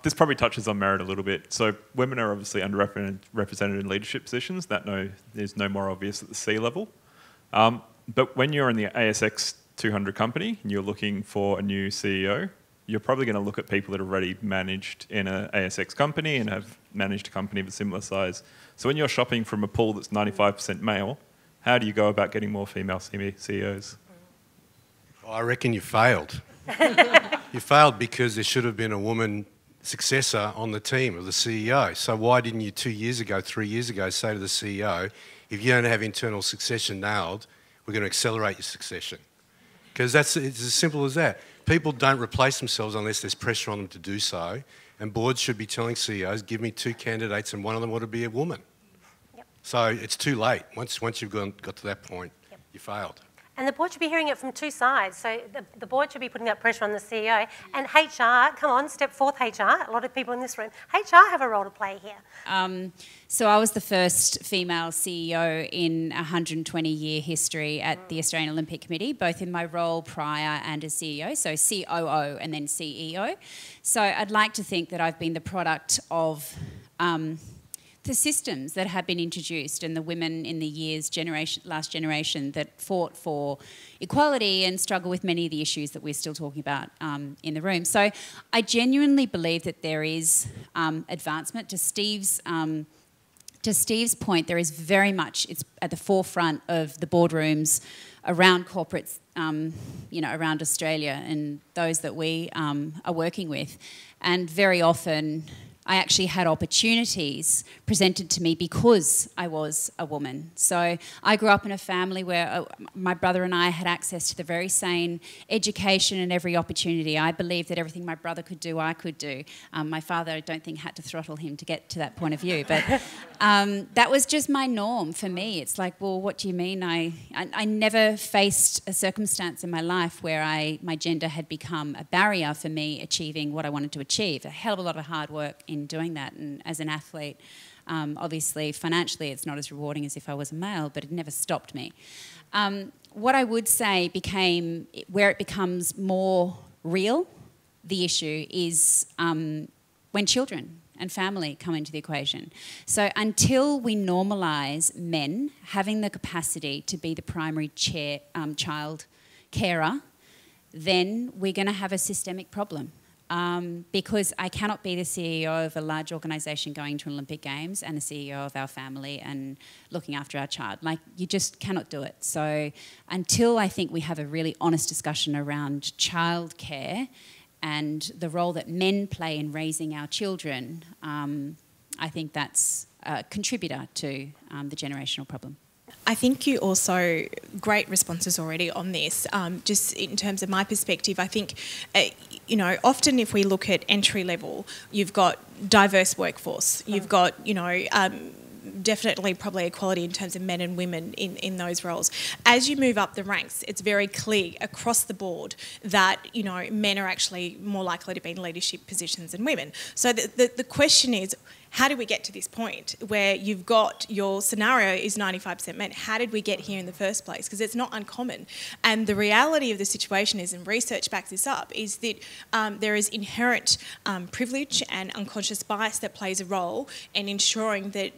This probably touches on merit a little bit. So women are obviously underrepresented in leadership positions. That is no more obvious at the C level. But when you're in the ASX 200 company and you're looking for a new CEO, you're probably going to look at people that have already managed in an ASX company and have managed a company of a similar size. So when you're shopping from a pool that's 95% male, how do you go about getting more female CEOs? I reckon you failed. You failed because there should have been a woman successor on the team of the CEO. So why didn't you 2 years ago, 3 years ago, say to the CEO, if you don't have internal succession nailed, we're going to accelerate your succession? Because it's as simple as that. People don't replace themselves unless there's pressure on them to do so. And boards should be telling CEOs, give me 2 candidates and one of them ought to be a woman. Yep. So it's too late. Once you've got to that point, yep, you failed. And the board should be hearing it from 2 sides. So the board should be putting that pressure on the CEO. And HR, come on, step forth HR. A lot of people in this room, HR have a role to play here. So I was the first female CEO in a 120-year history at the Australian Olympic Committee, both in my role prior and as CEO, so COO and then CEO. So I'd like to think that I've been the product of the systems that have been introduced and the women in the last generation that fought for equality and struggle with many of the issues that we're still talking about in the room. So I genuinely believe that there is advancement. To Steve's point, there is very much, it's at the forefront of the boardrooms around corporates, around Australia and those that we are working with. And very often I actually had opportunities presented to me because I was a woman. So I grew up in a family where my brother and I had access to the very same education and every opportunity. I believed that everything my brother could do, I could do. My father, I don't think, had to throttle him to get to that point of view. But that was just my norm for me. It's like, well, what do you mean? I never faced a circumstance in my life where my gender had become a barrier for me achieving what I wanted to achieve. A hell of a lot of hard work in doing that, and as an athlete, obviously financially it's not as rewarding as if I was a male, but it never stopped me. What I would say where it becomes more real, the issue is when children and family come into the equation. So until we normalise men having the capacity to be the primary child carer, then we're going to have a systemic problem. Because I cannot be the CEO of a large organisation going to Olympic Games and the CEO of our family and looking after our child. Like, you just cannot do it. So until I think we have a really honest discussion around childcare and the role that men play in raising our children, I think that's a contributor to the generational problem. I think you also, great responses already on this. Just in terms of my perspective, I think, often if we look at entry level, you've got diverse workforce. You've got, definitely probably equality in terms of men and women in those roles. As you move up the ranks, it's very clear across the board that, men are actually more likely to be in leadership positions than women. So the question is, how did we get to this point where you've got your scenario is 95% men? How did we get here in the first place? Because it's not uncommon. And the reality of the situation is, and research backs this up, is that there is inherent privilege and unconscious bias that plays a role in ensuring that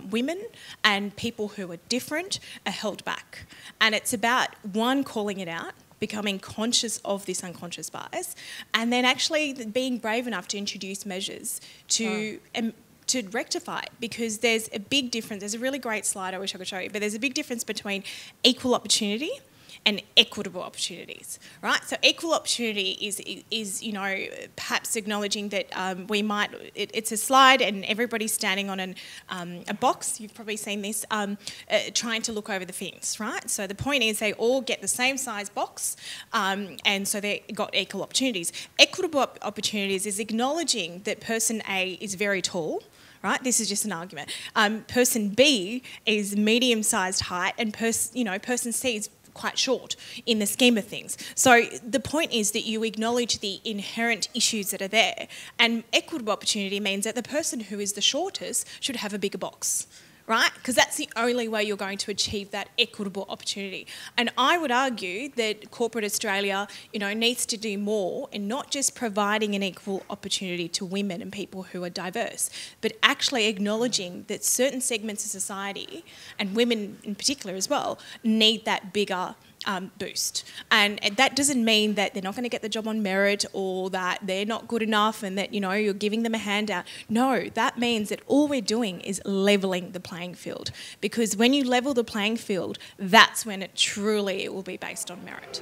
women and people who are different are held back. And it's about, one, calling it out, becoming conscious of this unconscious bias, and then actually being brave enough to introduce measures to rectify it, because there's a big difference. There's a really great slide I wish I could show you, but there's a big difference between equal opportunity and equitable opportunities, right? So equal opportunity is perhaps acknowledging that it's a slide and everybody's standing on a box. You've probably seen this, trying to look over the fence, right? So the point is they all get the same size box, and so they got equal opportunities. Equitable opportunities is acknowledging that person A is very tall, right? This is just an argument. Person B is medium-sized height, and person C is quite short in the scheme of things. So the point is that you acknowledge the inherent issues that are there, and equitable opportunity means that the person who is the shortest should have a bigger box, right? Because that's the only way you're going to achieve that equitable opportunity. And I would argue that corporate Australia, needs to do more in not just providing an equal opportunity to women and people who are diverse, but actually acknowledging that certain segments of society, and women in particular as well, need that bigger boost. And that doesn't mean that they're not going to get the job on merit or that they're not good enough and that, you're giving them a handout. No, that means that all we're doing is levelling the playing field. Because when you level the playing field, that's when it will be based on merit.